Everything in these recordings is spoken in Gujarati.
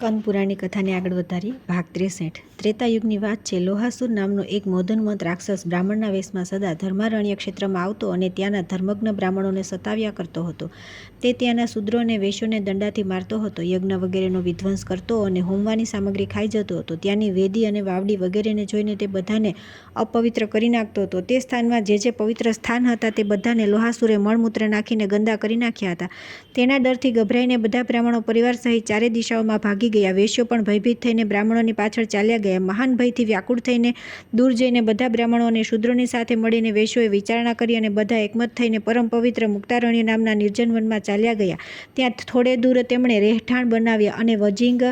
કંદ પુરાણની કથાને આગળ વધારી ભાગ 63। ત્રેતાયુગની વાત છે। લોહાસુર નામનો એક મોદનમંત રાક્ષસ બ્રાહ્મણના વેશમાં સદા ધર્મારણ્ય ક્ષેત્રમાં આવતો અને ત્યાંના ધર્મજ્ઞ બ્રાહ્મણોને સતાવ્યા કરતો હતો। તે ત્યાંના શૂદ્રો અને વૈશ્યોને દંડાથી મારતો હતો, યજ્ઞ વગેરેનો વિધ્વંસ કરતો અને હોમવાની સામગ્રી ખાઈ જતો હતો। ત્યાંની વેદી અને વાવડી વગેરેને જોઈને તે બધાને અપવિત્ર કરી નાખતો હતો। તે સ્થાનમાં જે પવિત્ર સ્થાન હતા તે બધાને લોહાસુરે મળમૂત્ર નાખીને ગંદા કરી નાખ્યા હતા। તેના ડરથી ગભરાઈને બધા બ્રાહ્મણો પરિવાર સહિત ચારે દિશાઓમાં ભાગી ગયા। વેશ્યો પણ ભયભીત થઈને બ્રાહ્મણોની પાછળ ચાલ્યા ગયા। મહાન ભયથી વ્યાકુળ થઈને દૂર જઈને બધા બ્રાહ્મણો અને શૂદ્રોની સાથે મળીને વેશ્યોએ વિચારણા કરી અને બધા એકમત થઈને પરમ પવિત્ર મુક્તારણ્ય નામના નિર્જન વનમાં ચાલ્યા ગયા। ત્યાં થોડે દૂર તેમણે રહેઠાણ બનાવ્યા અને વજિંગ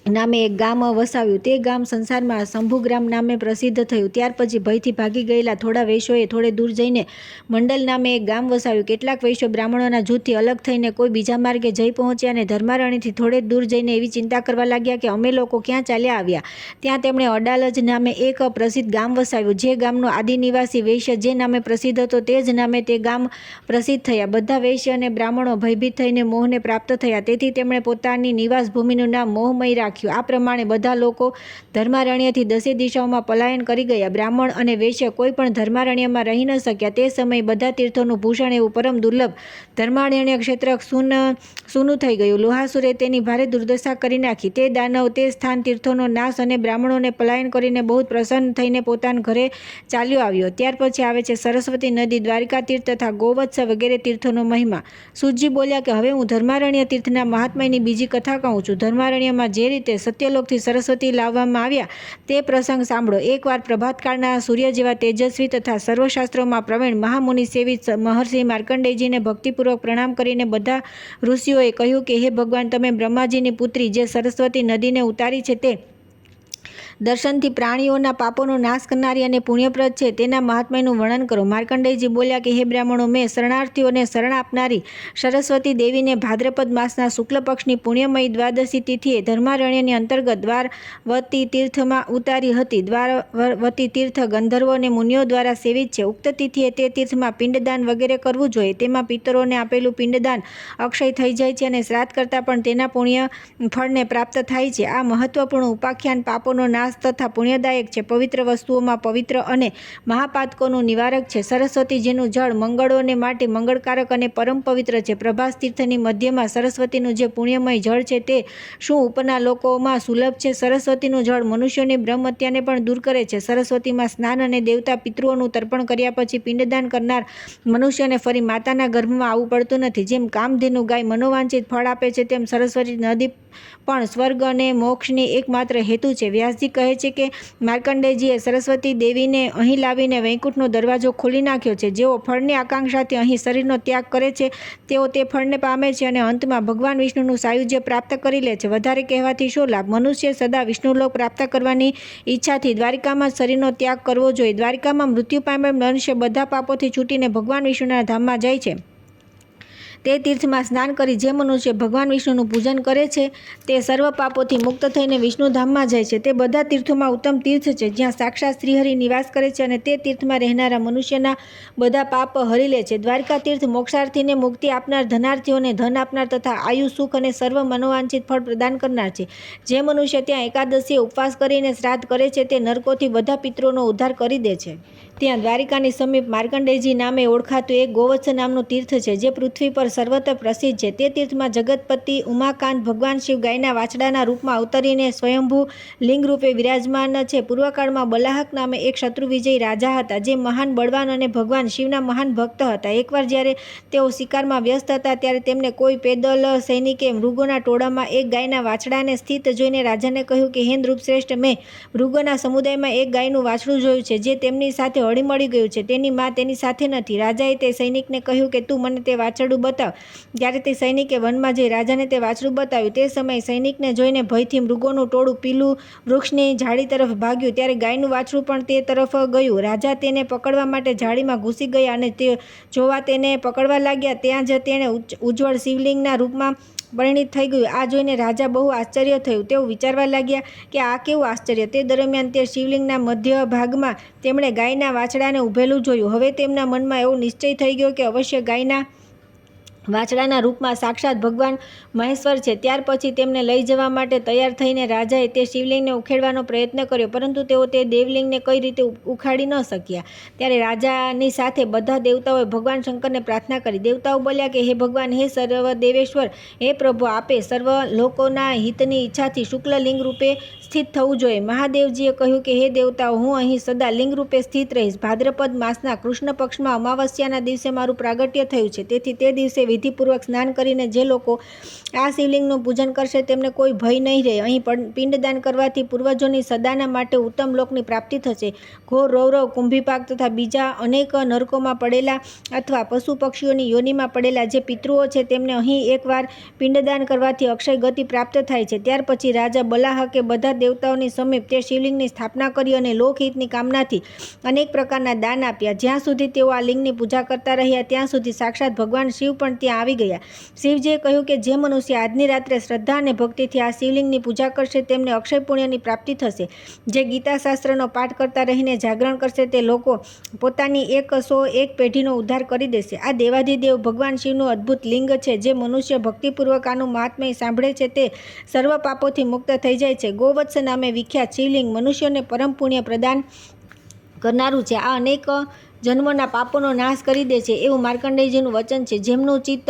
નામે એક ગામ વસાવ્યું। તે ગામ સંસારમાં શંભુગ્રામ નામે પ્રસિદ્ધ થયું। ત્યાર પછી ભયથી ભાગી ગયેલા થોડા વૈશ્યોએ થોડે દૂર જઈને મંડલ નામે એક ગામ વસાવ્યું। કેટલાક વૈશ્યો બ્રાહ્મણોના જૂથથી અલગ થઈને કોઈ બીજા માર્ગે જઈ પહોંચ્યા અને ધર્મારણ્યથી થોડે દૂર જઈને એવી ચિંતા કરવા લાગ્યા કે અમે લોકો ક્યાં ચાલ્યા આવ્યા। ત્યાં તેમણે અડાલજ નામે એક પ્રસિદ્ધ ગામ વસાવ્યું। જે ગામનો આદિનિવાસી વૈશ્ય જે નામે પ્રસિદ્ધ હતો તે જ નામે તે ગામ પ્રસિદ્ધ થયા। બધા વૈશ્ય અને બ્રાહ્મણો ભયભીત થઈને મોહને પ્રાપ્ત થયા, તેથી તેમણે પોતાની નિવાસ ભૂમિનું નામ મોહમય રાખ્યું। આ પ્રમાણે બધા લોકો ધર્મારણ્યથી દસે દિશાઓમાં પલાયન કરી ગયા। બ્રાહ્મણ અને વૈશ્ય કોઈ પણ ધર્મારણ્યમાં રહી ન શક્યા। તે સમયે બધા તીર્થોનું ભૂષણ એવું પરમ દુર્લભ ધર્મારણ્ય ક્ષેત્ર સૂનું થઈ ગયું। લોહાસુરે તેની ભારે દુર્દશા કરી નાખી। તે દાનવ તે સ્થાન તીર્થોનો નાશ અને બ્રાહ્મણોને પલાયન કરીને બહુ પ્રસન્ન થઈને પોતાના ઘરે ચાલ્યો આવ્યો। ત્યાર પછી આવે છે સરસ્વતી નદી, દ્વારિકા તીર્થ તથા ગોવત્સ વગેરે તીર્થોનો મહિમા। સૂતજી બોલ્યા કે હવે હું ધર્મારણ્ય તીર્થના મહાત્મ્યની બીજી કથા કહું છું। ધર્મારણ્યમાં જે રીતે સત્યલોકથી સરસ્વતી લાવવામાં આવ્યા તે પ્રસંગ સાંભળો। એકવાર પ્રભાતકાળના સૂર્ય જેવા તેજસ્વી તથા સર્વશાસ્ત્રોમાં પ્રવીણ મહામુનિ સેવિત મહર્ષિ માર્કંડેયજીને ભક્તિપૂર્વક પ્રણામ કરીને બધા ઋષિઓએ કહ્યું કે હે ભગવાન, તમે બ્રહ્માજીની પુત્રી જે સરસ્વતી નદીને ઉતારી છે તે દર્શનથી પ્રાણીઓના પાપોનો નાશ કરનારી અને પુણ્યપ્રદ છે, તેના મહાત્મ્યનું વર્ણન કરો। માર્કંડેયજી બોલ્યા કે હે બ્રાહ્મણો, મેં શરણાર્થીઓને શરણ આપનારી સરસ્વતી દેવીને ભાદ્રપદ માસના શુક્લ પક્ષની પુણ્યમયી દ્વાદશી તિથિએ ધર્મારણ્યની અંતર્ગત દ્વારવતી તીર્થમાં ઉતારી હતી। દ્વારવતી તીર્થ ગંધર્વો અને મુનિઓ દ્વારા સેવિત છે। ઉક્ત તિથિએ તે તીર્થમાં પિંડદાન વગેરે કરવું જોઈએ। તેમાં પિતરોને આપેલું પિંડદાન અક્ષય થઈ જાય છે અને શ્રાદ્ધ કરતાં પણ તેના પુણ્ય ફળને પ્રાપ્ત થાય છે। આ મહત્વપૂર્ણ ઉપાખ્યાન પાપોનો નાશ તથા પુણ્યદાયક છે, પવિત્ર વસ્તુઓમાં પવિત્ર અને મહાપાતકોનું નિવારક છે। સરસ્વતીજીનું જળ મંગળોને માટે મંગળકારક અને પરમ પવિત્ર છે। પ્રભાસ તીર્થની મધ્યમાં સરસ્વતીનું જે પુણ્યમય જળ છે તે શું ઉપરના લોકોમાં સુલભ છે? સરસ્વતીનું જળ મનુષ્યોની બ્રહ્મ હત્યાને પણ દૂર કરે છે। સરસ્વતીમાં સ્નાન અને દેવતા પિતૃઓનું તર્પણ કર્યા પછી પિંડદાન કરનાર મનુષ્યને ફરી માતાના ગર્ભમાં આવવું પડતું નથી। જેમ કામધેનુ ગાય મનોવાંછિત ફળ આપે છે, તેમ સરસ્વતી નદી પણ સ્વર્ગ અને મોક્ષની એકમાત્ર હેતુ છે। વ્યાસજી કહે છે કે માર્કંડેયજીએ સરસ્વતી દેવીને અહીં લાવીને વૈકુંઠનો દરવાજો ખોલી નાખ્યો છે। જેઓ ફળની આકાંક્ષાથી અહીં શરીરનો ત્યાગ કરે છે તેઓ તે ફળને પામે છે અને અંતમાં ભગવાન વિષ્ણુનું સાયુજ્ય પ્રાપ્ત કરી લે છે। વધારે કહેવાથી શો લાભ? મનુષ્ય સદા વિષ્ણુલોક પ્રાપ્ત કરવાની ઈચ્છાથી દ્વારિકામાં શરીરનો ત્યાગ કરવો જોઈએ। દ્વારિકામાં મૃત્યુ પામેલ મનુષ્ય બધા પાપોથી છૂટીને ભગવાન વિષ્ણુના ધામમાં જાય છે। તે તીર્થમાં સ્નાન કરી જે મનુષ્ય ભગવાન વિષ્ણુનું પૂજન કરે છે તે સર્વ પાપોથી મુક્ત થઈને વિષ્ણુધામમાં જાય છે। તે બધા તીર્થોમાં ઉત્તમ તીર્થ છે, જ્યાં સાક્ષાત શ્રીહરિ નિવાસ કરે છે અને તે તીર્થમાં રહેનારા મનુષ્યના બધા પાપ હરી લે છે। દ્વારિકા તીર્થ મોક્ષાર્થીને મુક્તિ આપનાર, ધનાર્થીઓને ધન આપનાર તથા આયુ, સુખ અને સર્વ મનોવાંછિત ફળ પ્રદાન કરનાર છે। જે મનુષ્ય ત્યાં એકાદશીએ ઉપવાસ કરીને શ્રાદ્ધ કરે છે તે નરકોથી બધા પિતરોનો ઉદ્ધાર કરી દે છે। ત્યાં દ્વારિકાની સમીપ માર્કંડેયજી નામે ઓળખાતું એક ગોવત્સ નામનું તીર્થ છે, જે પૃથ્વી પર સર્વત્ર પ્રસિદ્ધ છે। તે તીર્થમાં જગતપતિ ઉમાકાંત ભગવાન શિવ ગાયના વાછડાના રૂપમાં અવતરીને સ્વયંભૂ લિંગ રૂપે વિરાજમાન છે। પૂર્વકાળમાં બલાહક નામે એક શત્રુવિજયી રાજા હતા, જે મહાન બળવાન અને ભગવાન શિવના મહાન ભક્ત હતા। એકવાર જ્યારે તેઓ શિકારમાં વ્યસ્ત હતા ત્યારે તેમને કોઈ પેદલ સૈનિકે મૃગોના ટોળામાં એક ગાયના વાછડાને સ્થિત જોઈને રાજાને કહ્યું કે હે નૃપશ્રેષ્ઠ, મેં મૃગોના સમુદાયમાં એક ગાયનું વાછડું જોયું છે જે તેમની સાથે હળીમળી ગયું છે। તેની માં તેની સાથે નથી। રાજાએ તે સૈનિકને કહ્યું કે તું મને તે વાછરડું બતાવ। ત્યારે તે સૈનિકે વનમાં જઈ રાજાને તે વાછરડું બતાવ્યું। તે સમયે સૈનિકને જોઈને ભયથી મૃગોનું ટોળું પીલું વૃક્ષની ઝાડી તરફ ભાગ્યું, ત્યારે ગાયનું વાછડું પણ તે તરફ ગયું। રાજા તેને પકડવા માટે ઝાડીમાં ઘૂસી ગયા અને તે જોવા તેને પકડવા લાગ્યા ત્યાં જ તેણે ઉજ્જવળ શિવલિંગના રૂપમાં પરિણિત થઈ ગયું। આ જોઈને રાજા બહુ આશ્ચર્ય થયું। તેઓ વિચારવા લાગ્યા કે આ કેવું આશ્ચર્ય! તે દરમિયાન તે શિવલિંગના મધ્ય ભાગમાં તેમણે ગાયના વાછડાને ઊભેલું જોયું। હવે તેમના મનમાં એવો નિશ્ચય થઈ ગયો કે અવશ્ય ગાયના વાછડાના રૂપમાં સાક્ષાત ભગવાન મહેશ્વર છે। ત્યાર પછી તેમને લઈ જવા માટે તૈયાર થઈને રાજાએ તે શિવલિંગને ઉખેડવાનો પ્રયત્ન કર્યો, પરંતુ તેઓ તે દેવલિંગને કઈ રીતે ઉખાડી ન શક્યા। ત્યારે રાજાની સાથે બધા દેવતાઓએ ભગવાન શંકરને પ્રાર્થના કરી। દેવતાઓ બોલ્યા કે હે ભગવાન, હે સર્વદેવેશ્વર, હે પ્રભુ, આપે સર્વ લોકોના હિતની ઈચ્છાથી શુક્લ લિંગ રૂપે સ્થિત થવું જોઈએ। મહાદેવજીએ કહ્યું કે હે દેવતાઓ, હું અહીં સદા લિંગ રૂપે સ્થિત રહીશ। ભાદ્રપદ માસના કૃષ્ણ પક્ષમાં અમાવસ્યાના દિવસે મારું પ્રાગટ્ય થયું છે, તેથી તે દિવસે વિધિપૂર્વક સ્નાન કરીને જે લોકો આ શિવલિંગનું પૂજન કરશે તેમને કોઈ ભય નહીં રહે। અહીં પિંડદાન કરવાથી પૂર્વજોની સદાના માટે ઉત્તમ લોકની પ્રાપ્તિ થશે। ઘોર રૌરવ, કુંભીપાક તથા બીજા અનેક નરકોમાં પડેલા અથવા પશુ પક્ષીઓની યોનિમાં પડેલા જે પિતૃઓ છે તેમને અહીં એકવાર પિંડદાન કરવાથી અક્ષય ગતિ પ્રાપ્ત થાય છે। ત્યાર પછી રાજા બલાહકે બધા દેવતાઓની સમીપ તે શિવલિંગની સ્થાપના કરી અને લોકહિતની કામનાથી અનેક પ્રકારના દાન આપ્યા। જ્યાં સુધી તેઓ આ લિંગની પૂજા કરતા રહ્યા ત્યાં સુધી સાક્ષાત ભગવાન શિવ પણ ત્યાં આવી ગયા। શિવજીએ કહ્યું કે જે મનુષ્ય આજની રાત્રે શ્રદ્ધા અને ભક્તિથી આ શિવલિંગની પૂજા કરશે તેમને અક્ષય પુણ્યની પ્રાપ્તિ થશે। જે ગીતા શાસ્ત્રનો પાઠ કરતા રહીને જાગરણ કરશે તે લોકો પોતાની 101 પેઢીનો ઉદ્ધાર કરી દેશે। આ દેવાધિદેવ ભગવાન શિવનું અદ્ભુત લિંગ છે। જે મનુષ્ય ભક્તિપૂર્વક આનું મહાત્મ્ય સાંભળે છે તે સર્વ પાપોથી મુક્ત થઈ જાય છે। ગોવત્સ નામે વિખ્યાત શિવલિંગ મનુષ્યને પરમ પુણ્ય પ્રદાન કરનારું છે। આ અનેક જન્મોના પાપોનો નાશ કરી દે છે એવું માર્કંડેયજીનું વચન છે। જેમનું ચિત્ત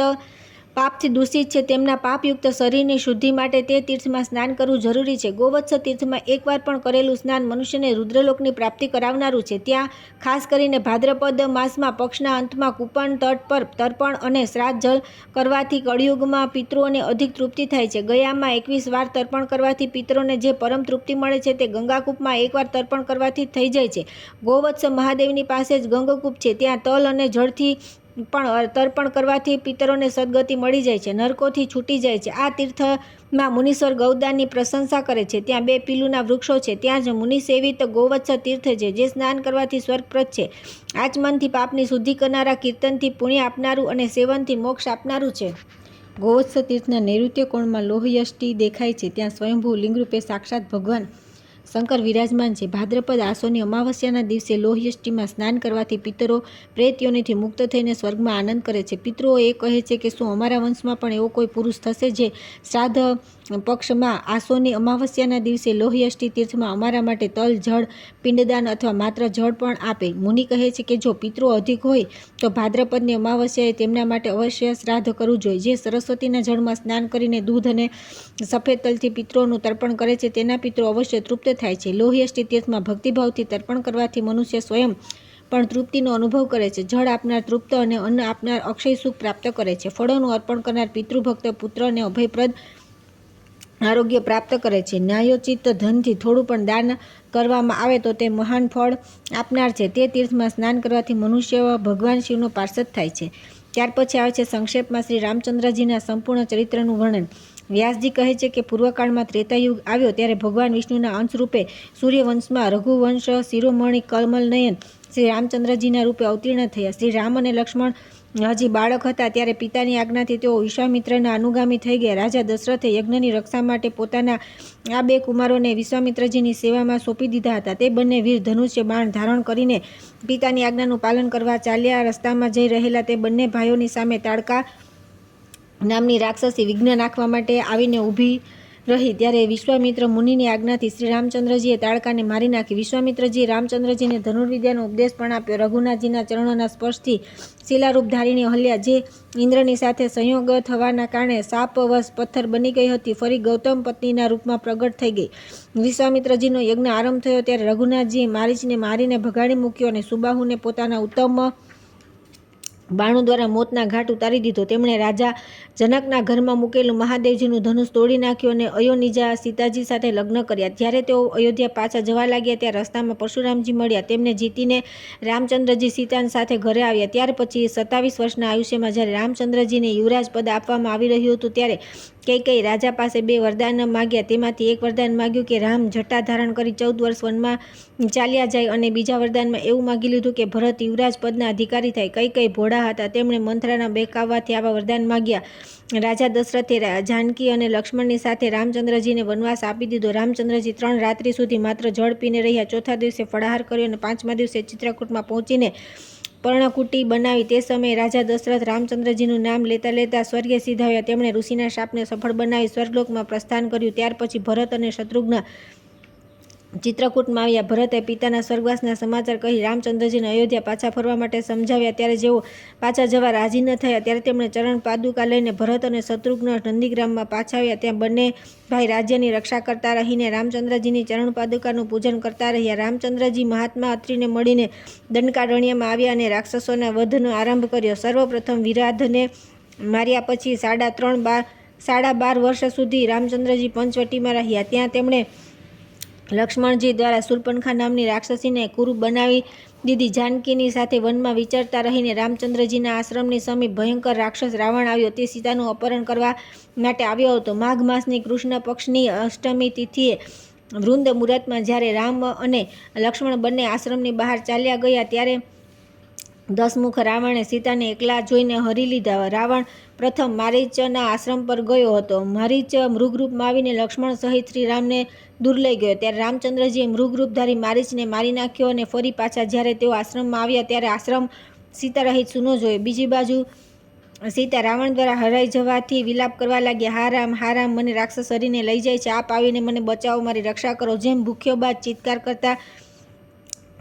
પાપથી દૂષિત છે તેમના પાપયુક્ત શરીરની શુદ્ધિ માટે તે તીર્થમાં સ્નાન કરવું જરૂરી છે। ગોવત્સ તીર્થમાં એકવાર પણ કરેલું સ્નાન મનુષ્યને રુદ્રલોકની પ્રાપ્તિ કરાવનારું છે। ત્યાં ખાસ કરીને ભાદ્રપદ માસમાં પક્ષના અંતમાં કૂપન તટ પર તર્પણ અને શ્રાદ્ધ જલ કરવાથી કળિયુગમાં પિતૃઓને અધિક તૃપ્તિ થાય છે। ગયામાં 21 વાર તર્પણ કરવાથી પિતરોને જે પરમ તૃપ્તિ મળે છે તે ગંગાકૂપમાં એકવાર તર્પણ કરવાથી થઈ જાય છે। ગોવત્સ મહાદેવની પાસે જ ગંગકૂપ છે, ત્યાં તલ અને જળથી પણ તર્પણ કરવાથી પિતરોને સદગતિ મળી જાય છે, નરકોથી છૂટી જાય છે। આ તીર્થમાં મુનીશ્વર ગૌદાનની પ્રશંસા કરે છે। ત્યાં 2 પીલુના વૃક્ષો છે। ત્યાં જ મુનિસેવિત ગોવત્સ તીર્થ છે જે સ્નાન કરવાથી સ્વર્ગપ્રદ છે। આચમનથી પાપની શુદ્ધિ કરનારા, કીર્તનથી પુણ્ય આપનારું અને સેવનથી મોક્ષ આપનારું છે। ગોવત્સ તીર્થના નૈઋત્ય કોણમાં લોહયષ્ટિ દેખાય છે। ત્યાં સ્વયંભૂ લિંગરૂપે સાક્ષાત ભગવાન શંકર વિરાજમાન છે। ભાદ્રપદ આસોની અમાવસ્યાના દિવસે લોહયષ્ટિમાં સ્નાન કરવાથી પિતરો પ્રેત યોનિથી મુક્ત થઈને સ્વર્ગમાં આનંદ કરે છે। પિતૃઓ એ કહે છે કે શું અમારા વંશમાં પણ એવો કોઈ પુરુષ થશે જે શ્રાદ્ધ પક્ષમાં આસોની અમાવસ્યાના દિવસે લોહયષ્ટિ તીર્થમાં અમારા માટે તલ, જળ, પિંડદાન અથવા માત્ર જળ પણ આપે। મુનિ કહે છે કે જો પિતૃઓ અધિક હોય તો ભાદ્રપદની અમાવસ્યાએ તેમના માટે અવશ્ય શ્રાદ્ધ કરવું જોઈએ। જે સરસ્વતીના જળમાં સ્નાન કરીને દૂધ અને સફેદ તલથી પિતૃઓનું તર્પણ કરે છે તેના પિતૃઓ અવશ્ય તૃપ્ત થાય છે। લોહયષ્ટિ તીર્થમાં ભક્તિભાવથી તર્પણ કરવાથી મનુષ્ય સ્વયં પણ તૃપ્તિનો અનુભવ કરે છે। જળ આપનાર તૃપ્ત અને અન્ન આપનાર અક્ષય સુખ પ્રાપ્ત કરે છે। ફળોનું અર્પણ કરનાર પિતૃભક્ત પુત્ર અને અભયપ્રદ આરોગ્ય પ્રાપ્ત કરે છે। ન્યાયોચિત ધનથી થોડું પણ દાન કરવામાં આવે તો તે મહાન ફળ આપનાર છે। તે તીર્થમાં સ્નાન કરવાથી મનુષ્ય ભગવાન શિવનો પાર્ષદ થાય છે। ત્યાર પછી આવે છે સંક્ષેપમાં શ્રી રામચંદ્રજીના સંપૂર્ણ ચરિત્રનું વર્ણન। વ્યાસજી કહે છે કે પૂર્વકાળમાં ત્રેતાયુગ આવ્યો ત્યારે ભગવાન વિષ્ણુના અંશરૂપે સૂર્યવંશમાં રઘુવંશ શિરોમણિ કમલનયન શ્રી રામચંદ્રજીના રૂપે અવતીર્ણ થયા। શ્રી રામ અને લક્ષ્મણ હજી બાળક હતા ત્યારે પિતાની આજ્ઞાથી તેઓ વિશ્વામિત્રના અનુગામી થઈ ગયા। રાજા દશરથે યજ્ઞની રક્ષા માટે પોતાના આ 2 કુમારોને વિશ્વામિત્રજીની સેવામાં સોંપી દીધા હતા। તે બંને વીર ધનુષ્ય બાણ ધારણ કરીને પિતાની આજ્ઞાનું પાલન કરવા ચાલ્યા। રસ્તામાં જઈ રહેલા તે બંને ભાઈઓની સામે તાડકા નામની રાક્ષસી વિઘ્ન નાખવા માટે આવીને ઊભી રહી। ત્યારે વિશ્વામિત્ર મુનિની આજ્ઞાથી શ્રી રામચંદ્રજીએ તાડકાને મારી નાખી। વિશ્વામિત્રજીએ રામચંદ્રજીને ધનુર્વિદ્યાનો ઉપદેશ પણ આપ્યો। રઘુનાથજીના ચરણોના સ્પર્શથી શિલારૂપ ધારીની અહલ્યા જે ઇન્દ્રની સાથે સંયોગ થવાના કારણે શાપવશ પથ્થર બની ગઈ હતી, ફરી ગૌતમ પત્નીના રૂપમાં પ્રગટ થઈ ગઈ। વિશ્વામિત્રજીનો યજ્ઞ આરંભ થયો ત્યારે રઘુનાથજીએ મારીચને મારીને ભગાડી મૂક્યો અને સુબાહુને પોતાના ઉત્તમ બાણું દ્વારા મોતના ઘાટ ઉતારી દીધો। તેમણે રાજા જનકના ઘરમાં મૂકેલું મહાદેવજીનું ધનુષ તોડી નાખ્યું અને અયોનિજા સીતાજી સાથે લગ્ન કર્યા। જ્યારે તેઓ અયોધ્યા પાછા જવા લાગ્યા ત્યાં રસ્તામાં પરશુરામજી મળ્યા। તેમને જીતીને રામચંદ્રજી સીતાની સાથે ઘરે આવ્યા। ત્યાર પછી 27 વર્ષના આયુષ્યમાં જ્યારે રામચંદ્રજીને યુવરાજ પદ આપવામાં આવી રહ્યું હતું ત્યારે કૈકેયી રાજા પાસે 2 વરદાન માગ્યા। તેમાંથી એક વરદાન માગ્યું કે રામ જટા ધારણ કરી 14 વર્ષ વનમાં ચાલ્યા જાય અને બીજા વરદાનમાં એવું માગી લીધું કે ભરત યુવરાજ પદના અધિકારી થાય। કૈકેયી ભોળા હતા, તેમણે મંત્રના બહેકાવવાથી આવા વરદાન માગ્યા। રાજા દશરથે જાનકી અને લક્ષ્મણની સાથે રામચંદ્રજીને વનવાસ આપી દીધો। રામચંદ્રજી 3 રાત્રિ સુધી માત્ર જળ પીને રહ્યા। ચોથા દિવસે ફળાહાર કર્યો અને 5મા દિવસે ચિત્રકૂટમાં પહોંચીને પર્ણકુટી બનાવી. તે સમયે રાજા દશરથ રામચંદ્રજીનું નામ લેતા લેતા સ્વર્ગે સિધાવ્યા. તેમણે ઋષિના શાપને સફળ બનાવી સ્વર્ગલોકમાં પ્રસ્થાન કર્યું. ત્યાર પછી ભરત અને શત્રુઘ્ન ચિત્રકૂટમાં આવ્યા. ભરતે પિતાના સ્વર્ગવાસના સમાચાર કહી રામચંદ્રજીને અયોધ્યા પાછા ફરવા માટે સમજાવ્યા. ત્યારે જેઓ પાછા જવા રાજી ન થયા ત્યારે તેમણે ચરણ પાદુકા લઈને ભરત અને શત્રુઘ્ન નંદીગ્રામમાં પાછા આવ્યા. ત્યાં બંને ભાઈ રાજ્યની રક્ષા કરતા રહીને રામચંદ્રજીની ચરણ પાદુકાનું પૂજન કરતા રહ્યા. રામચંદ્રજી મહાત્મા અત્રિને મળીને દંડકારણ્યમાં આવ્યા અને રાક્ષસોના વધનો આરંભ કર્યો. સર્વપ્રથમ વિરાધને માર્યા પછી 12.5 વર્ષ સુધી રામચંદ્રજી પંચવટીમાં રહ્યા. ત્યાં તેમણે લક્ષ્મણજી દ્વારા શૂર્પણખા નામની રાક્ષસીને કુરુ બનાવી દીધી. જાનકીની સાથે વનમાં વિચરતા રહીને રામચંદ્રજીના આશ્રમની સમીપ ભયંકર રાક્ષસ રાવણ આવ્યો. તે સીતાનું અપહરણ કરવા માટે આવ્યો હતો. માઘ માસની કૃષ્ણ પક્ષની અષ્ટમી તિથિએ વૃંદ મુહૂર્તમાં જ્યારે રામ અને લક્ષ્મણ બંને આશ્રમની બહાર ચાલ્યા ગયા ત્યારે દસમુખ રાવણે સીતાને એકલા જોઈને હરી લીધા. રાવણ પ્રથમ મારીચના આશ્રમ પર ગયો હતો. મારીચ મૃગરૂપમાં આવીને લક્ષ્મણ સહિત શ્રી રામને દૂર લઈ ગયો. ત્યારે રામચંદ્રજીએ મૃગરૂપધારી મારીચને મારી નાખ્યો અને ફરી પાછા જ્યારે તેઓ આશ્રમમાં આવ્યા ત્યારે આશ્રમ સીતા રહિત સૂનો જોયો. બીજી બાજુ સીતા રાવણ દ્વારા હરાઈ જવાથી વિલાપ કરવા લાગ્યા. હા રામ, મને રાક્ષસ હરીને લઈ જાય છે. આપ આવીને મને બચાવો, મારી રક્ષા કરો. જેમ ભૂખ્યો બાદ ચિત્કાર કરતા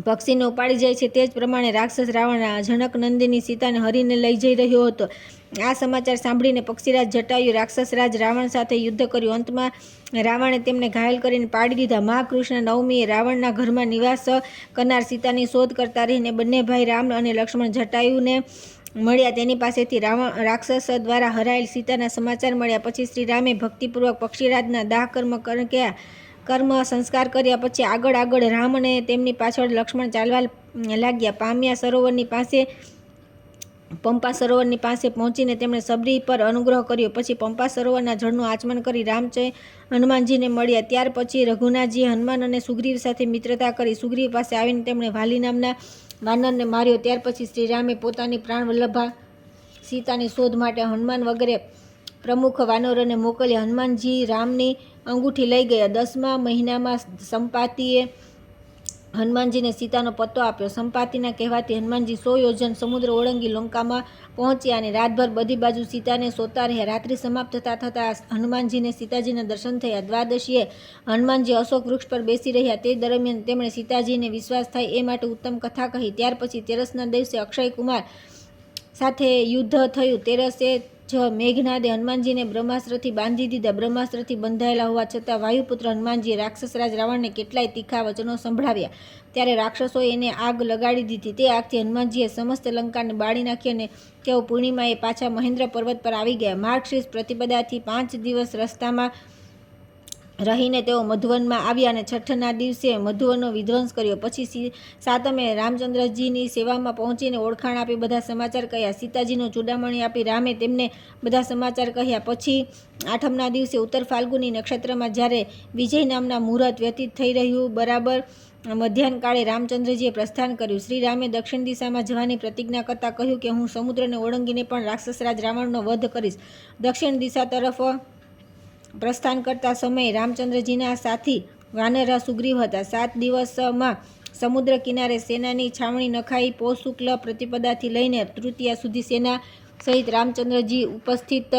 પક્ષીને ઉપાડી જાય છે તે જ પ્રમાણે રાક્ષસ રાવણ જનક નંદિની સીતાને હરીને લઈ જઈ રહ્યો હતો. આ સમાચાર સાંભળીને પક્ષીરાજ જટાયુ રાક્ષસરાજ રાવણ સાથે યુદ્ધ કર્યું. અંતમાં રાવણે તેમને ઘાયલ કરીને પાડી દીધા. મહાકૃષ્ણ નવમીએ રાવણના ઘરમાં નિવાસ કરનાર સીતાની શોધ કરતા રહીને બંને ભાઈ રામ અને લક્ષ્મણ જટાયુને મળ્યા. તેની પાસેથી રાક્ષસ દ્વારા હરાયેલ સીતાના સમાચાર મળ્યા. પછી શ્રી રામે ભક્તિપૂર્વક પક્ષીરાજના દાહ કર્મ સંસ્કાર કર્યા. પછી આગળ રામ અને તેમની પાછળ લક્ષ્મણ ચાલવા લાગ્યા. પંપા સરોવરની પાસે પહોંચીને તેમણે સબરી પર અનુગ્રહ કર્યો. પછી પંપા સરોવરના જળનું આચમન કરી હનુમાનજીને મળ્યા. ત્યાર પછી રઘુનાથજીએ હનુમાન અને સુગ્રીવ સાથે મિત્રતા કરી. સુગ્રીવ પાસે આવીને તેમણે વાલી નામના વાનરને માર્યો. ત્યાર પછી શ્રી રામે પોતાની પ્રાણવલ્લભા સીતાની શોધ માટે હનુમાન વગેરે પ્રમુખ વાનરોને મોકલ્યા. હનુમાનજી રામની અંગૂઠી લઈ ગયા. 10મા મહિનામાં સંપાતિએ હનુમાનજીને સીતાનો પત્તો આપ્યો. સંપાતિના કહેવાથી હનુમાનજી 100 યોજન સમુદ્ર ઓળંગી લંકામાં પહોંચ્યા અને રાતભર બધી બાજુ સીતાને શોધતા રહ્યા. રાત્રિ સમાપ્ત થતાં હનુમાનજીને સીતાજીના દર્શન થયા. દ્વાદશીએ હનુમાનજી અશોક વૃક્ષ પર બેસી રહ્યા. તે દરમિયાન તેમણે સીતાજીને વિશ્વાસ થાય એ માટે ઉત્તમ કથા કહી. ત્યાર પછી 13ના દિવસે અક્ષય કુમાર સાથે યુદ્ધ થયું. 13એ જ મેઘનાદે હનુમાનજીને બ્રહ્માસ્ત્રથી બાંધી દીધા. બ્રહ્માસ્ત્રથી બંધાયેલા હોવા છતાં વાયુપુત્ર હનુમાનજીએ રાક્ષસરાજ રાવણને કેટલાય તીખા વચનો સંભળાવ્યા. ત્યારે રાક્ષસોએ એને આગ લગાડી દીધી. તે આગથી હનુમાનજીએ સમસ્ત લંકાને બાળી નાખી અને તેઓ પૂર્ણિમાએ પાછા મહેન્દ્ર પર્વત પર આવી ગયા. માર્ગશીર્ષ પ્રતિપદાથી 5 દિવસ રસ્તામાં રહીને તેઓ મધુવનમાં આવ્યા અને 6ના દિવસે મધુવનનો વિધ્વંસ કર્યો. પછી 7મે રામચંદ્રજીની સેવામાં પહોંચીને ઓળખાણ આપી બધા સમાચાર કહ્યા. સીતાજીનો ચૂડામણી આપી રામે તેમને બધા સમાચાર કહ્યા. પછી 8મના દિવસે ઉત્તર ફાલ્ગુની નક્ષત્રમાં જ્યારે વિજય નામના મુહૂર્ત વ્યતીત થઈ રહ્યું બરાબર મધ્યાહન કાળે રામચંદ્રજીએ પ્રસ્થાન કર્યું. શ્રી રામે દક્ષિણ દિશામાં જવાની પ્રતિજ્ઞા કરતાં કહ્યું કે હું સમુદ્રને ઓળંગીને પણ રાક્ષસરાજ રાવણનો વધ કરીશ. દક્ષિણ દિશા તરફ પ્રસ્થાન કરતા સમયે રામચંદ્રજીના સાથી વાનરા સુગ્રીવ હતા. 7 દિવસમાં સમુદ્ર કિનારે સેનાની છાવણી નખાઈ. પૌષ શુક્લ પ્રતિપદાથી લઈને તૃતીયા સુધી સેના સહિત રામચંદ્રજી ઉપસ્થિત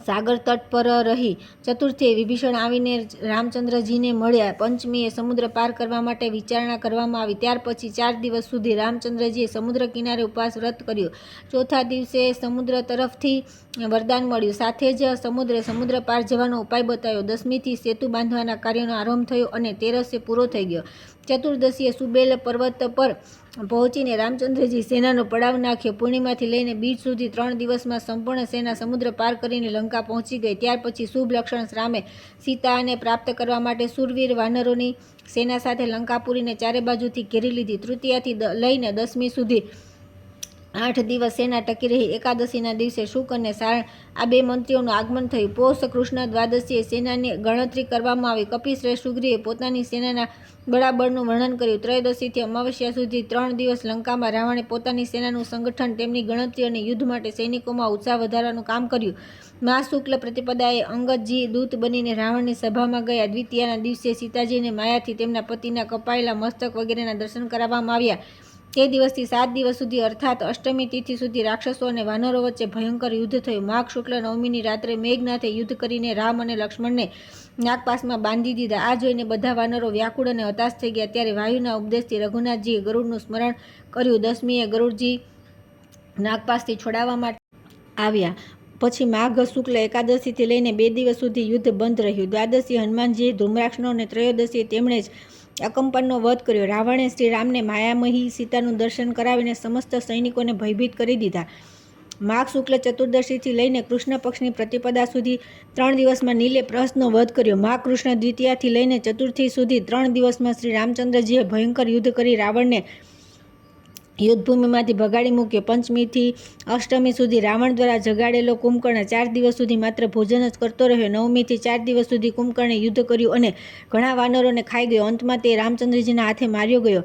સાગર તટ પર રહી. ચતુર્થીએ વિભીષણ આવીને રામચંદ્રજીને મળ્યા. પંચમીએ સમુદ્ર પાર કરવા માટે વિચારણા કરવામાં આવી. ત્યાર પછી 4 દિવસ સુધી રામચંદ્રજીએ સમુદ્ર કિનારે ઉપવાસ વ્રત કર્યું. ચોથા દિવસે સમુદ્ર તરફથી વરદાન મળ્યું. સાથે જ સમુદ્ર પાર જવાનો ઉપાય બતાવ્યો. 10મીથી સેતુ બાંધવાના કાર્યનો આરંભ થયો અને 13એ પૂરો થઈ ગયો. ચતુર્દશીએ સુબેલ પર્વત પર પહોંચીને રામચંદ્રજી સેનાનો પડાવ નાખ્યો. પૂર્ણિમાથી લઈને બીજ સુધી 3 દિવસમાં સંપૂર્ણ સેના સમુદ્ર પાર કરીને લંકા પહોંચી ગઈ. ત્યાર પછી શુભ લક્ષણ રામે સીતાને પ્રાપ્ત કરવા માટે શૂરવીર વાનરોની સેના સાથે લંકાપુરીને ચારે બાજુથી ઘેરી લીધી. તૃતીયાથી લઈને 10મી સુધી 8 દિવસ સેના ટકી રહી. એકાદશીના દિવસે શુક અને સારણ આ 2 મંત્રીઓનું આગમન થયું. પૌષ કૃષ્ણ દ્વાદશીએ સેનાની ગણતરી કરવામાં આવી. કપિશ્રેષ્ઠ સુગ્રીવે પોતાની સેનાના બળાબળનું વર્ણન કર્યું. ત્રયોદશીથી અમાવસ્યા સુધી 3 દિવસ લંકામાં રાવણે પોતાની સેનાનું સંગઠન, તેમની ગણતરી અને યુદ્ધ માટે સૈનિકોમાં ઉત્સાહ વધારવાનું કામ કર્યું. મા શુક્લ પ્રતિપદાએ અંગદજી દૂત બનીને રાવણની સભામાં ગયા. દ્વિતીયાના દિવસે સીતાજીને માયાથી તેમના પતિના કપાયેલા મસ્તક વગેરેના દર્શન કરાવવામાં આવ્યા. તે દિવસથી 7 દિવસ સુધી અર્થાત અષ્ટમી તિથિ સુધી રાક્ષસો અને વાનરો વચ્ચે ભયંકર યુદ્ધ થયું. માઘ શુક્લ નવમીની રાત્રે મેઘનાથે યુદ્ધ કરીને રામ અને લક્ષ્મણને નાગપાસમાં બાંધી દીધા. આ જોઈને બધા વાનરો વ્યાકુળ અને હતાશ થઈ ગયા. ત્યારે વાયુના ઉપદેશથી રઘુનાથજીએ ગરુડનું સ્મરણ કર્યું. દસમીએ ગરુડજી નાગપાસથી છોડાવવા માટે આવ્યા. પછી માઘ શુક્લ એકાદશીથી લઈને 2 દિવસ સુધી યુદ્ધ બંધ રહ્યું. દ્વાદશી હનુમાનજીએ ધૂમ્રાક્ષનો અને ત્રયોદશીએ તેમણે જ અકંપનનો વધ કર્યો. રાવણે શ્રી રામને માયામહી સીતાનું દર્શન કરાવીને સમસ્ત સૈનિકોને ભયભીત કરી દીધા. માઘ શુક્લ ચતુર્દશીથી લઈને કૃષ્ણ પક્ષની પ્રતિપદા સુધી 3 દિવસમાં નીલે પ્રહસનો વધ કર્યો. માઘ કૃષ્ણ દ્વિતીયાથી લઈને ચતુર્થી સુધી 3 દિવસમાં શ્રી રામચંદ્રજીએ ભયંકર યુદ્ધ કરી રાવણને યુદ્ધભૂમિમાંથી ભગાડી મૂક્યો. પંચમીથી અષ્ટમી સુધી રાવણ દ્વારા જગાડેલો કુંભકર્ણ 4 દિવસ સુધી માત્ર ભોજન જ કરતો રહ્યો. નવમીથી 4 દિવસ સુધી કુંભકર્ણે યુદ્ધ કર્યું અને ઘણા વાનરોને ખાઈ ગયો. અંતમાં તે રામચંદ્રજીના હાથે માર્યો ગયો.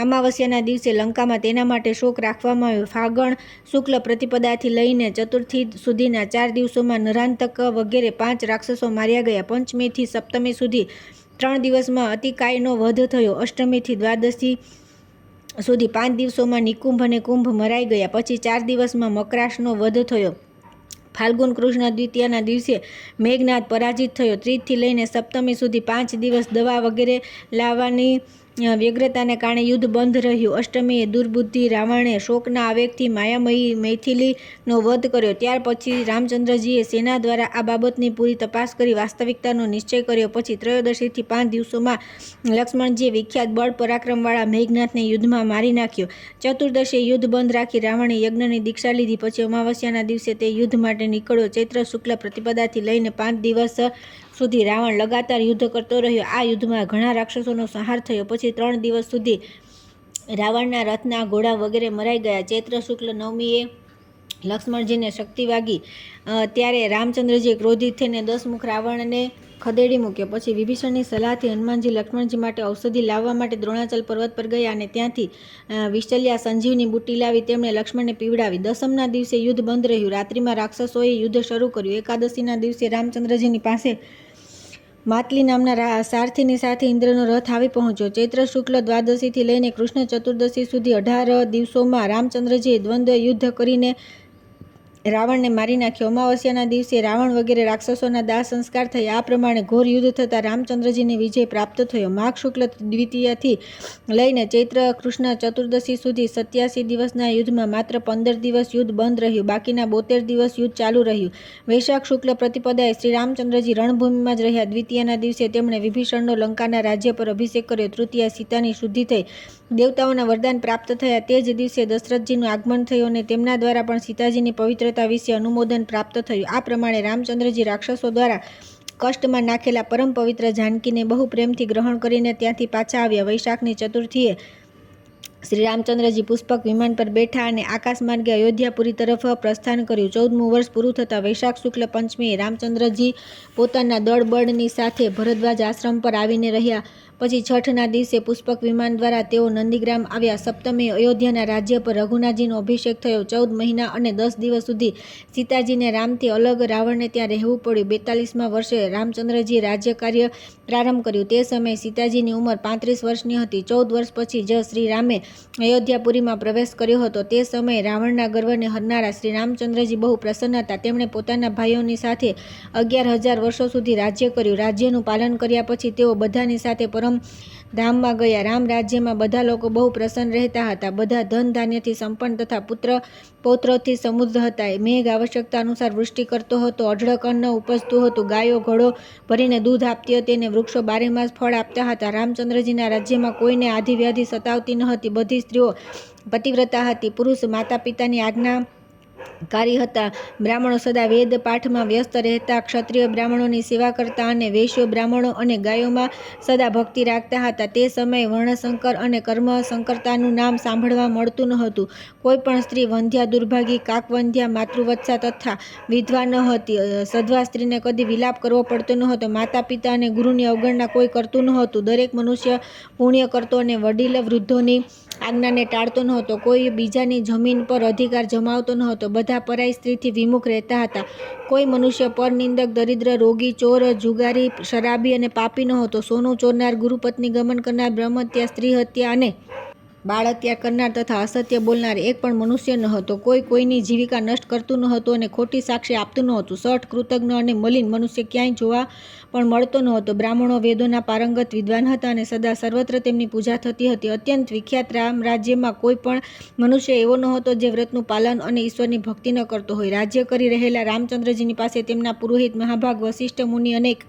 અમાવસ્યાના દિવસે લંકામાં તેના માટે શોક રાખવામાં આવ્યો. ફાગણ શુક્લ પ્રતિપદાથી લઈને ચતુર્થી સુધીના 4 દિવસોમાં નરાંતક વગેરે 5 રાક્ષસો માર્યા ગયા. પંચમીથી સપ્તમી સુધી 3 દિવસમાં અતિકાયનો વધ થયો. અષ્ટમીથી દ્વાદશી સુધી 5 દિવસોમાં નિકુંભ અને કુંભ મરાઈ ગયા. પછી 4 દિવસમાં મકરાશનો વધ થયો. ફાલ્ગુન કૃષ્ણ દ્વિતીયાના દિવસે મેઘનાથ પરાજિત થયો. ત્રીજથી લઈને સપ્તમી સુધી 5 દિવસ દવા વગેરે લાવવાની વ્યગ્રતાને કારણે યુદ્ધ બંધ રહ્યું. અષ્ટમીએ દુર્બુદ્ધિ રાવણે શોકના આવેગથી માયામયી મૈથિલીનો વધ કર્યો. ત્યાર પછી રામચંદ્રજીએ સેના દ્વારા આ બાબતની પૂરી તપાસ કરી વાસ્તવિકતાનો નિશ્ચય કર્યો. પછી ત્રયોદશીથી 5 દિવસોમાં લક્ષ્મણજીએ વિખ્યાત બળ પરાક્રમવાળા મેઘનાથને યુદ્ધમાં મારી નાખ્યો. ચતુર્દશીએ યુદ્ધ બંધ રાખી રાવણે યજ્ઞની દીક્ષા લીધી. પછી અમાવસ્યાના દિવસે તે યુદ્ધ માટે નીકળ્યો. ચૈત્ર શુક્લ પ્રતિપદાથી લઈને 5 દિવસ સુધી રાવણ લગાતાર યુદ્ધ કરતો રહ્યો. આ યુદ્ધમાં ઘણા રાક્ષસોનો સંહાર થયો. પછી 3 દિવસ સુધી રાવણના રથના ઘોડા વગેરે મરાઈ ગયા. ચૈત્ર શુક્લ નવમીએ લક્ષ્મણજીને શક્તિ વાગી ત્યારે રામચંદ્રજીએ ક્રોધિત થઈને 10 મુખ રાવણને ખદેડી મૂક્યો. પછી વિભીષણની સલાહથી હનુમાનજી લક્ષ્મણજી માટે ઔષધિ લાવવા માટે દ્રોણાચલ પર્વત પર ગયા અને ત્યાંથી વિશલ્યા સંજીવની બુટ્ટી લાવી તેમણે લક્ષ્મણને પીવડાવી. દસમના દિવસે યુદ્ધ બંધ રહ્યું. રાત્રિમાં રાક્ષસોએ યુદ્ધ શરૂ કર્યું. એકાદશીના દિવસે રામચંદ્રજીની પાસે માતલી નામના સારથીની સાથે ઇન્દ્રનો રથ આવી પહોંચ્યો. ચૈત્ર શુક્લ દ્વાદશીથી લઈને કૃષ્ણ ચતુર્દશી સુધી 18 દિવસોમાં રામચંદ્રજીએ દ્વંદ્વ યુદ્ધ કરીને રાવણને મારી નાખ્યો. અમાવસ્યાના દિવસે રાવણ વગેરે રાક્ષસોના દાહ સંસ્કાર થયા. આ પ્રમાણે ઘોર યુદ્ધ થતાં રામચંદ્રજીને વિજય પ્રાપ્ત થયો. માઘ શુક્લ દ્વિતીયાથી લઈને ચૈત્ર કૃષ્ણ ચતુર્દશી સુધી 87 દિવસના યુદ્ધમાં માત્ર 15 દિવસ યુદ્ધ બંધ રહ્યું. બાકીના 72 દિવસ યુદ્ધ ચાલુ રહ્યું. વૈશાખ શુક્લ પ્રતિપદાએ શ્રી રામચંદ્રજી રણભૂમિમાં જ રહ્યા. દ્વિતીયાના દિવસે તેમણે વિભીષણનો લંકાના રાજ્ય પર અભિષેક કર્યો. તૃતીયા સીતાની શુદ્ધિ થઈ. દેવતાઓના વરદાન પ્રાપ્ત થયા. તે જ દિવસે દશરથજીનું આગમન થયું અને તેમના દ્વારા પણ સીતાજીની પવિત્રતા વિશે અનુમોદન પ્રાપ્ત થયું. આ પ્રમાણે રામચંદ્રજી રાક્ષસો દ્વારા કષ્ટમાં નાખેલા પરમ પવિત્ર જાનકીને બહુ પ્રેમથી ગ્રહણ કરીને ત્યાંથી પાછા આવ્યા. વૈશાખની ચતુર્થીએ શ્રી રામચંદ્રજી પુષ્પક વિમાન પર બેઠા અને આકાશમાર્ગે અયોધ્યાપુરી તરફ પ્રસ્થાન કર્યું. 14મું વર્ષ પૂરું થતાં વૈશાખ શુક્લ પંચમીએ રામચંદ્રજી પોતાના દળબળની સાથે ભરદ્વાજ આશ્રમ પર આવીને રહ્યા. પછી છઠના દિવસે પુષ્પક વિમાન દ્વારા તેઓ નંદીગ્રામ આવ્યા. સપ્તમીએ અયોધ્યાના રાજ્ય પર રઘુનાથજીનો અભિષેક થયો. 14 મહિના અને 10 દિવસ સુધી સીતાજીને રામથી અલગ રાવણને ત્યાં રહેવું પડ્યું. 42મા વર્ષે રામચંદ્રજીએ રાજ્ય કાર્ય પ્રારંભ કર્યું. તે સમયે સીતાજીની ઉંમર 35 વર્ષની હતી. 14 વર્ષ પછી જ શ્રી રામે અયોધ્યાપુરીમાં પ્રવેશ કર્યો હતો. તે સમયે રાવણના ગર્વને હરનારા શ્રી રામચંદ્રજી બહુ પ્રસન્ન હતા. તેમણે પોતાના ભાઈઓની સાથે 11,000 વર્ષો સુધી રાજ્ય કર્યું. રાજ્યનું પાલન કર્યા પછી તેઓ બધાની સાથે પરમ ધામમાં ગયા. રામ રાજ્યમાં બધા લોકો બહુ પ્રસન્ન રહેતા હતા. બધા ધન ધાન્યથી સંપન્ન તથા પુત્ર પૌત્રોથી સમૃદ્ધ હતા. મેઘ આવશ્યકતા અનુસાર વૃષ્ટિ કરતો હતો. અઢળક અન્ન ઉપજતું હતું. ગાયો ઘડો ભરીને દૂધ આપતી હતી અને વૃક્ષો બારેમાસ ફળ આપતા હતા. રામચંદ્રજીના રાજ્યમાં કોઈને આધિ વ્યાધિ સતાવતી ન હતી. બધી સ્ત્રીઓ પતિવ્રતા હતી. પુરુષ માતા પિતાની આજ્ઞાકારી હતા. બ્રાહ્મણો સદા વેદ પાઠમાં વ્યસ્ત રહેતા. ક્ષત્રિય બ્રાહ્મણોની સેવા કરતા અને વૈશ્ય બ્રાહ્મણો અને ગાયોમાં સદા ભક્તિ રાખતા હતા. તે સમયે વર્ણશંકર અને કર્મશંકરતાનું નામ સાંભળવા મળતું ન હતું. કોઈ પણ સ્ત્રી વંધ્યા, દુર્ભાગી, કાકવંધ્યા, માતૃવત્સા તથા વિધવા ન હતી. સધવા સ્ત્રીને કદી વિલાપ કરવો પડતો ન હતો. માતા પિતા અને ગુરુની અવગણના કોઈ કરતું ન હતું. દરેક મનુષ્ય પુણ્ય કરતો અને વડીલ વૃદ્ધોની આજ્ઞાને ટાળતો ન હતો. કોઈ બીજાની જમીન પર અધિકાર જમાવતો ન હતો. બધા પરાઈ સ્ત્રીથી વિમુખ રહેતા હતા. કોઈ મનુષ્ય પરનિંદક, દરિદ્ર, રોગી, ચોર, જુગારી, શરાબી અને પાપી ન હતો. સોનું ચોરનાર, ગુરુપત્ની ગમન કરનાર, બ્રહ્મત્યા, સ્ત્રી હત્યા અને બાળ હત્યા કરનાર તથા અસત્ય બોલનાર એક પણ મનુષ્ય ન હતો. કોઈ કોઈની જીવિકા નષ્ટ કરતું ન હતું અને ખોટી સાક્ષી આપતું ન હતું. સઠ, કૃતજ્ઞ અને મલિન મનુષ્ય ક્યાંય જોવા પણ મળતો ન હતો. બ્રાહ્મણો વેદોના પારંગત વિદ્વાન હતા અને સદા સર્વત્ર તેમની પૂજા થતી હતી. અત્યંત વિખ્યાત રામ રાજ્યમાં કોઈ પણ મનુષ્ય એવો ન હતો જે વ્રતનું પાલન અને ઈશ્વરની ભક્તિ ન કરતો હોય. રાજ્ય કરી રહેલા રામચંદ્રજીની પાસે તેમના પુરોહિત મહાભાગ વશિષ્ઠ મુનિ અનેક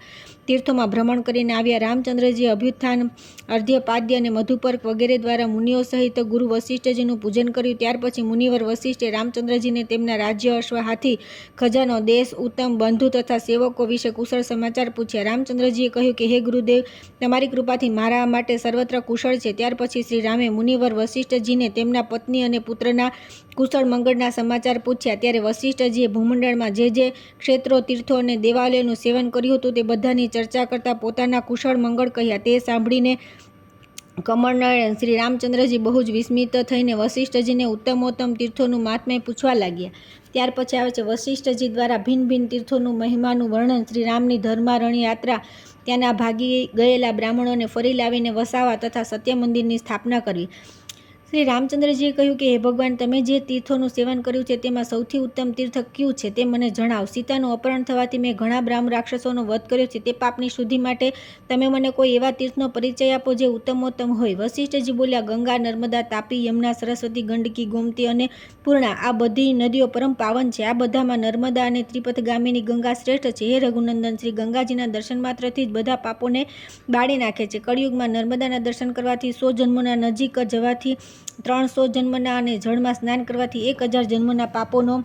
તીર્થોમાં ભ્રમણ કરીને આવ્યા. રામચંદ્રજીએ અભ્યુત્થાન, અર્ધ્ય, પાદ્ય અને મધુપર્ક વગેરે દ્વારા મુનિઓ સહિત ગુરુ વશિષ્ઠજીનું પૂજન કર્યું. ત્યાર પછી મુનિવર વશિષ્ઠે રામચંદ્રજીને તેમના રાજ્ય, અશ્વ, હાથી, ખજાનો, દેશ, ઉત્તમ બંધુ તથા સેવકો વિશે કુશળ સમાચાર પૂછ્યા. રામચંદ્રજીએ કહ્યું કે હે ગુરુદેવ, તમારી કૃપાથી મારા માટે સર્વત્ર કુશળ છે. ત્યાર પછી શ્રી રામે મુનિવર વશિષ્ઠજીને તેમના પત્ની અને પુત્રના કુશળ મંગળના સમાચાર પૂછ્યા. ત્યારે વશિષ્ઠજીએ ભૂમંડળમાં જે જે ક્ષેત્રો, તીર્થો અને દેવાલયોનું સેવન કર્યું હતું તે બધાની ચર્ચા કરતા પોતાના કુશળ મંગળ કહ્યા. તે સાંભળીને કમળનયન શ્રી રામચંદ્રજી બહુ જ વિસ્મિત થઈને વશિષ્ઠજીને ઉત્તમોત્તમ તીર્થોનું મહાત્મ્ય પૂછવા લાગ્યા. ત્યાર પછી આવે છે વશિષ્ઠજી દ્વારા ભિન્ન ભિન્ન તીર્થોનું મહિમાનું વર્ણન. શ્રી રામની ધર્મારણ્ય યાત્રા, ત્યાંના ભાગી ગયેલા બ્રાહ્મણોને ફરી લાવીને વસાવા તથા સત્ય મંદિરની સ્થાપના કરવી. શ્રી રામચંદ્રજીએ કહ્યું કે હે ભગવાન, તમે જે તીર્થોનું સેવન કર્યું છે તેમાં સૌથી ઉત્તમ તીર્થ કયું છે તે મને જણાવો. સીતાનું અપહરણ થવાથી મેં ઘણા બ્રાહ્મ રાક્ષસોનો વધ કર્યો છે. તે પાપની શુદ્ધિ માટે તમે મને કોઈ એવા તીર્થનો પરિચય આપો જે ઉત્તમોત્તમ હોય. વશિષ્ઠજી બોલ્યા, ગંગા, નર્મદા, તાપી, યમુના, સરસ્વતી, ગંડકી, ગોમતી અને પૂર્ણા, આ બધી નદીઓ પરમ પાવન છે. આ બધામાં નર્મદા અને ત્રિપથગામિની ગંગા શ્રેષ્ઠ છે. હે રઘુનંદન, શ્રી ગંગાજીના દર્શન માત્રથી જ બધા પાપોને બાળી નાખે છે. કળિયુગમાં નર્મદાના દર્શન કરવાથી 100 જન્મોના, નજીક જવાથી 300 જન્મના અને જળમાં સ્નાન કરવાથી 1000 જન્મના પાપોનો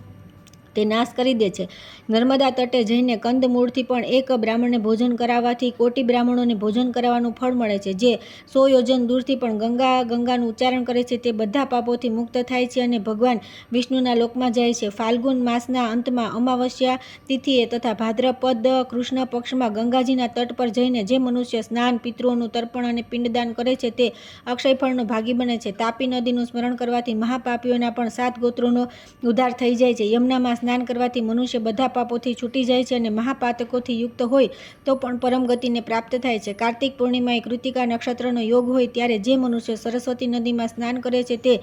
તે નાશ કરી દે છે. નર્મદા તટે જઈને કંદમૂળથી પણ એક બ્રાહ્મણને ભોજન કરાવવાથી કોટી બ્રાહ્મણોને ભોજન કરાવવાનું ફળ મળે છે. જે 100 યોજન દૂરથી પણ ગંગાનું ઉચ્ચારણ કરે છે તે બધા પાપોથી મુક્ત થાય છે અને ભગવાન વિષ્ણુના લોકમાં જાય છે. ફાલ્ગુન માસના અંતમાં અમાવસ્યા તિથિએ તથા ભાદ્રપદ કૃષ્ણ પક્ષમાં ગંગાજીના તટ પર જઈને જે મનુષ્ય સ્નાન, પિતૃઓનું તર્પણ અને પિંડદાન કરે છે તે અક્ષયફળનો ભાગી બને છે. તાપી નદીનું સ્મરણ કરવાથી મહાપાપીઓના પણ 7 ગોત્રોનો ઉદ્ધાર થઈ જાય છે. યમુનામાં સ્નાન કરવાથી મનુષ્ય બધા પાપોથી છૂટી જાય છે અને મહાપાતકોથી યુક્ત હોય તો પણ પરમ ગતિને પ્રાપ્ત થાય છે. કાર્તિક પૂર્ણિમાએ કૃતિકા નક્ષત્રનો યોગ હોય ત્યારે જે મનુષ્ય સરસ્વતી નદીમાં સ્નાન કરે છે તે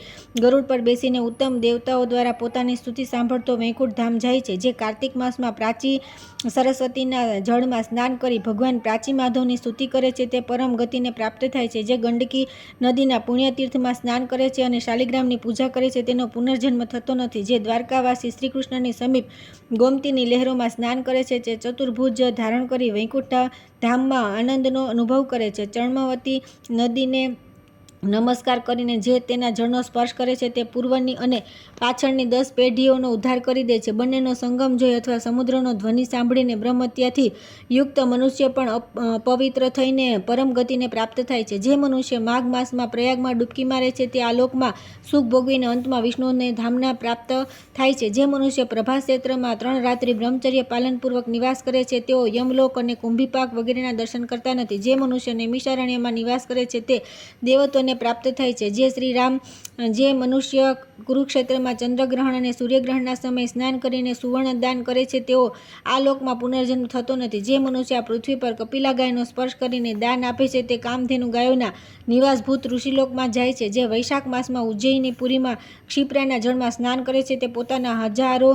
ગરુડ પર બેસીને ઉત્તમ દેવતાઓ દ્વારા પોતાની સ્તુતિ સાંભળતો વૈકુંઠ ધામ જાય છે. જે કાર્તિક માસમાં પ્રાચી સરસ્વતીના જળમાં સ્નાન કરી ભગવાન પ્રાચી માધવની સ્તુતિ કરે છે તે પરમ ગતિને પ્રાપ્ત થાય છે. જે ગંડકી નદીના પુણ્યતીર્થમાં સ્નાન કરે છે અને શાલિગ્રામની પૂજા કરે છે તેનો પુનર્જન્મ થતો નથી. જે દ્વારકાવાસી શ્રી કૃષ્ણની સમીપ ગોમતીની લહેરોમાં સ્નાન કરે છે તે ચતુર્ભુજ ધારણ કરી વૈકુંઠ ધામમાં આનંદનો અનુભવ કરે છે. ચર્મવતી નદીને નમસ્કાર કરીને જે તેના જળનો સ્પર્શ કરે છે તે પૂર્વની અને પાછળની 10 પેઢીઓનો ઉદ્ધાર કરી દે છે. બંનેનો સંગમ જોઈ અથવા સમુદ્રનો ધ્વનિ સાંભળીને બ્રહ્મત્યાથી યુક્ત મનુષ્ય પણ પવિત્ર થઈને પરમ ગતિને પ્રાપ્ત થાય છે. જે મનુષ્ય માઘ માસમાં પ્રયાગમાં ડૂબકી મારે છે તે આલોકમાં સુખ ભોગવીને અંતમાં વિષ્ણુને ધામના પ્રાપ્ત થાય છે. જે મનુષ્ય પ્રભાસ ક્ષેત્રમાં 3 રાત્રિ બ્રહ્મચર્ય પાલનપૂર્વક નિવાસ કરે છે તેઓ યમલોક અને કુંભીપાક વગેરેના દર્શન કરતા નથી. જે મનુષ્ય નૈમિષારણ્યમાં નિવાસ કરે છે તે દેવત્વને પ્રાપ્ત થાય છે. જે મનુષ્ય કુરુક્ષેત્રમાં ચંદ્રગ્રહણ અને સૂર્યગ્રહણના સમયે સ્નાન કરીને સુવર્ણ દાન કરે છે તેઓ આ લોકમાં પુનર્જન્મ થતો નથી. જે મનુષ્ય આ પૃથ્વી પર કપિલા ગાયનો સ્પર્શ કરીને દાન આપે છે તે કામધેનુ ગાયોના નિવાસભૂત ઋષિલોકમાં જાય છે. જે વૈશાખ માસમાં ઉજ્જૈની પુરીમાં ક્ષિપ્રાના જળમાં સ્નાન કરે છે તે પોતાના હજારો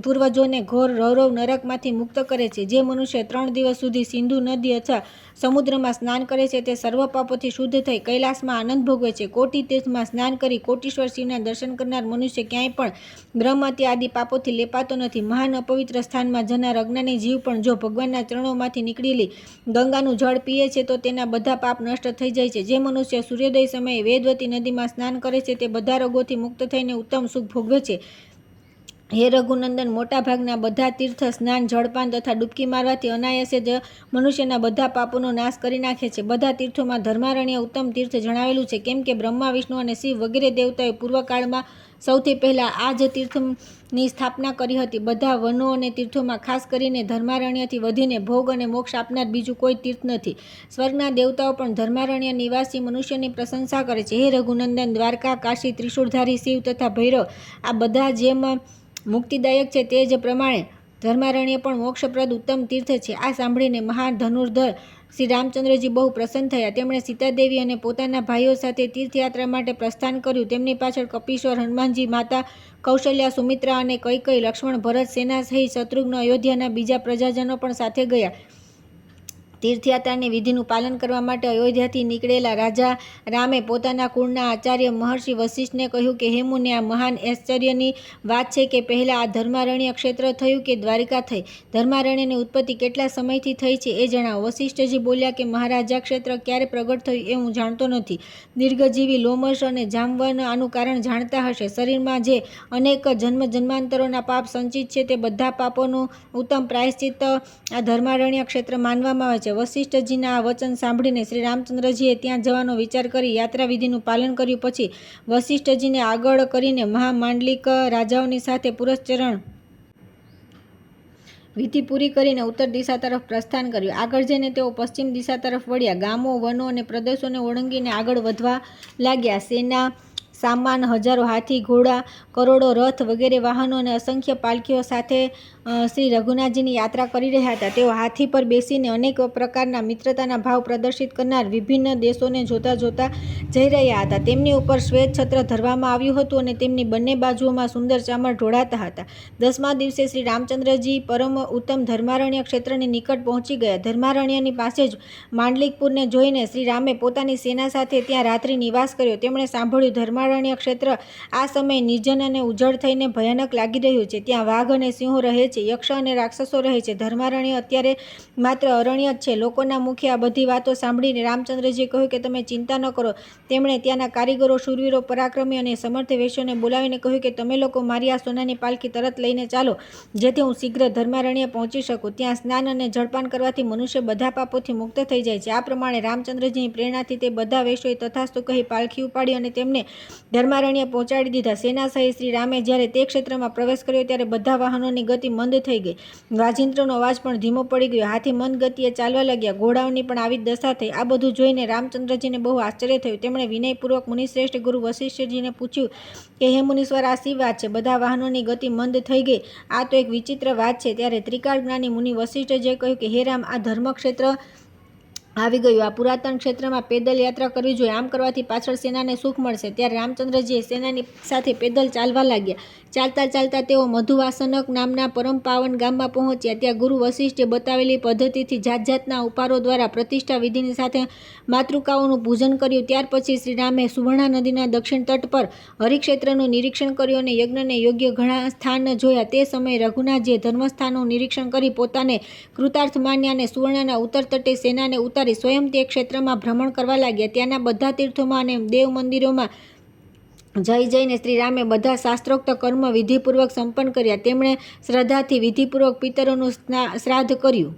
પૂર્વજોને ઘોર રૌરવ નરકમાંથી મુક્ત કરે છે. જે મનુષ્ય 3 દિવસ સુધી સિંધુ નદી અથવા સમુદ્રમાં સ્નાન કરે છે તે સર્વ પાપોથી શુદ્ધ થઈ કૈલાસમાં આનંદ ભોગવે છે. કોટી તીર્થમાં સ્નાન કરી કોટીશ્વર શિવના દર્શન કરનાર મનુષ્ય ક્યાંય પણ બ્રહ્મત્યા આદિ પાપોથી લેપાતો નથી. મહાન અપવિત્ર સ્થાનમાં જનાર અજ્ઞાની જીવ પણ જો ભગવાનના ચરણોમાંથી નીકળેલી ગંગાનું જળ પીએ છે તો તેના બધા પાપ નષ્ટ થઈ જાય છે. જે મનુષ્ય સૂર્યોદય સમયે વેદવતી નદીમાં સ્નાન કરે છે તે બધા રોગોથી મુક્ત થઈને ઉત્તમ સુખ ભોગવે છે. હે રઘુનંદન, મોટાભાગના બધા તીર્થ સ્નાન, જળપાન તથા ડૂબકી મારવાથી અનાયાસે જ મનુષ્યના બધા પાપોનો નાશ કરી નાખે છે. બધા તીર્થોમાં ધર્મારણ્ય ઉત્તમ તીર્થ જણાવેલું છે કેમ કે બ્રહ્મા, વિષ્ણુ અને શિવ વગેરે દેવતાઓએ પૂર્વકાળમાં સૌથી પહેલા આ જ તીર્થની સ્થાપના કરી હતી. બધા વનો અને તીર્થોમાં ખાસ કરીને ધર્મારણ્યથી વધીને ભોગ અને મોક્ષ આપનાર બીજું કોઈ તીર્થ નથી. સ્વર્ગના દેવતાઓ પણ ધર્મારણ્ય નિવાસી મનુષ્યની પ્રશંસા કરે છે. હે રઘુનંદન, દ્વારકા, કાશી, ત્રિશૂળધારી શિવ તથા ભૈરવ આ બધા જેમ મુક્તિદાયક છે તે જ પ્રમાણે ધર્મારણ્ય પણ મોક્ષપ્રદ ઉત્તમ તીર્થ છે. આ સાંભળીને મહાન ધનુર્ધર શ્રી રામચંદ્રજી બહુ પ્રસન્ન થયા. તેમણે સીતાદેવી અને પોતાના ભાઈઓ સાથે તીર્થયાત્રા માટે પ્રસ્થાન કર્યું. તેમની પાછળ કપીશ્વર, હનુમાનજી, માતા કૌશલ્યા, સુમિત્રા અને કૈકેયી, લક્ષ્મણ, ભરત, સેના સહિત શત્રુઘ્ન, અયોધ્યાના બીજા પ્રજાજનો પણ સાથે ગયા. તીર્થયાત્રાની વિધિનું પાલન કરવા માટે અયોધ્યાથી નીકળેલા રાજા રામે પોતાના કુળના આચાર્ય મહર્ષિ વશિષ્ઠને કહ્યું કે હે મુને, આ મહાન આશ્ચર્યની વાત છે કે પહેલાં આ ધર્મારણ્ય ક્ષેત્ર થયું કે દ્વારિકા થઈ? ધર્મારણ્યની ઉત્પત્તિ કેટલા સમયથી થઈ છે એ જણાવો. વશિષ્ઠજી બોલ્યા કે મહારાજ, આ ક્ષેત્ર ક્યારે પ્રગટ થયું એ હું જાણતો નથી. દીર્ઘજીવી લોમશ અને જાંબવન આનું કારણ જાણતા હશે. શરીરમાં જે અનેક જન્માંતરોના પાપ સંચિત છે તે બધા પાપોનું ઉત્તમ પ્રાયશ્ચિત્ત આ ધર્મારણ્ય ક્ષેત્ર માનવામાં આવે છે. વશિષ્ઠજીના આ વચન સાંભળીને શ્રી રામચંદ્રજીએ ત્યાં જવાનો વિચાર કરી યાત્રાવિધિનું પાલન કર્યું. પછી વશિષ્ઠજીને આગળ કરીને મહામાંડલિક રાજાઓની સાથે પુરસ્ચરણ વિધિ પૂરી કરીને ઉત્તર દિશા તરફ પ્રસ્થાન કર્યું. આગળ જઈને તેઓ પશ્ચિમ દિશા તરફ વળ્યા. ગામો, વનો અને પ્રદેશોને ઓળંગીને આગળ વધવા લાગ્યા. સેના, સામાન, હજારો હાથી, ઘોડા, કરોડો રથ વગેરે વાહનો અને અસંખ્ય પાલખીઓ સાથે શ્રી રઘુનાથજીની યાત્રા કરી રહ્યા હતા. તેઓ હાથી પર બેસીને અનેક પ્રકારના મિત્રતાના ભાવ પ્રદર્શિત કરનાર વિભિન્ન દેશોને જોતા જોતા જઈ રહ્યા હતા. તેમની ઉપર શ્વેત છત્ર ધરવામાં આવ્યું હતું અને તેમની બંને બાજુઓમાં સુંદર ચામર ઢોળાતા હતા. 10મા દિવસે શ્રી રામચંદ્રજી પરમ ઉત્તમ ધર્મારણ્ય ક્ષેત્રની નિકટ પહોંચી ગયા. ધર્મારણ્યની પાસે જ માંડલિકપુરને જોઈને શ્રી રામે પોતાની સેના સાથે ત્યાં રાત્રિ નિવાસ કર્યો. તેમણે સાંભળ્યું ધર્મારણ્ય ક્ષેત્ર આ સમયે નિર્જન અને ઉજ્જડ થઈને ભયાનક લાગી રહ્યું છે. ત્યાં વાઘ અને સિંહો રહે છે, યક્ષ અને રાક્ષસો રહે છે. ધર્મારણ્ય અત્યારે માત્ર અરણ્ય જ છે. લોકોના મુખે આ બધી વાતો સાંભળીને રામચંદ્રજીએ કહ્યું કે તમે ચિંતા ન કરો. તેમણે ત્યાંના કારીગરો, શૂરવીરો, પરાક્રમી અને સમર્થ વેશ્યોને બોલાવીને કહ્યું કે તમે લોકો મારી આ સોનાની પાલખી તરત લઈને ચાલો, જેથી હું શીઘ્ર ધર્મારણ્ય પહોંચી શકું. ત્યાં સ્નાન અને જળપાન કરવાથી મનુષ્ય બધા પાપોથી મુક્ત થઈ જાય છે. આ પ્રમાણે રામચંદ્રજીની પ્રેરણાથી તે બધા વેશ્યોએ તથાસ્તુ કહી પાલખી ઉપાડી અને તેમને ધર્મારણ્ય પહોંચાડી દીધા. સેના સહિત શ્રી રામે જ્યારે તે ક્ષેત્રમાં પ્રવેશ કર્યો ત્યારે બધા વાહનોની ગતિ મંદ થઈ ગઈ. વાજિંત્રનો અવાજ પણ ધીમો પડી ગયો. હાથી મંદ ગતિએ ચાલવા લાગ્યા. ઘોડાઓની પણ આવી જ દશા થઈ. આ બધું જોઈને રામચંદ્રજીને બહુ આશ્ચર્ય થયું. તેમણે વિનયપૂર્વક મુનિશ્રેષ્ઠ ગુરુ વશિષ્ઠજીને પૂછ્યું કે હે મુનીશ્વર, આ શી વાત છે? બધા વાહનોની ગતિ મંદ થઈ ગઈ. આ તો એક વિચિત્ર વાત છે. ત્યારે ત્રિકાળ જ્ઞાની મુનિ વશિષ્ઠજીએ કહ્યું કે હે રામ, આ ધર્મક્ષેત્ર આવી ગયું. આ પુરાતન ક્ષેત્રમાં પેદલ યાત્રા કરવી જોઈએ. આમ કરવાથી પાછળ સેનાને સુખ મળશે. ત્યારે રામચંદ્રજીએ સેનાની સાથે પેદલ ચાલવા લાગ્યા. ચાલતા ચાલતા તેઓ મધુવાસનક નામના પરમ પાવન ગામમાં પહોંચ્યા. ત્યાં ગુરુ વશિષ્ઠે બતાવેલી પદ્ધતિથી જાત જાતના ઉપારો દ્વારા પ્રતિષ્ઠા વિધિની સાથે માતૃકાઓનું પૂજન કર્યું. ત્યાર પછી શ્રી રામે સુવર્ણા નદીના દક્ષિણ તટ પર હરિક્ષેત્રનું નિરીક્ષણ કર્યું અને યજ્ઞને યોગ્ય ઘણા સ્થાન જોયા. તે સમયે રઘુનાથજીએ ધર્મસ્થાનનું નિરીક્ષણ કરી પોતાને કૃતાર્થ માન્યા અને સુવર્ણના ઉત્તર તટે સેનાને ઉતારી સ્વયં તે ક્ષેત્રમાં ભ્રમણ કરવા લાગ્યા. ત્યાંના બધા તીર્થોમાં અને દેવ મંદિરોમાં જઈને શ્રી રામે બધા શાસ્ત્રોક્ત કર્મ વિધિપૂર્વક સંપન્ન કર્યા. તેમણે શ્રદ્ધાથી વિધિપૂર્વક પિતરોનું શ્રાદ્ધ કર્યું.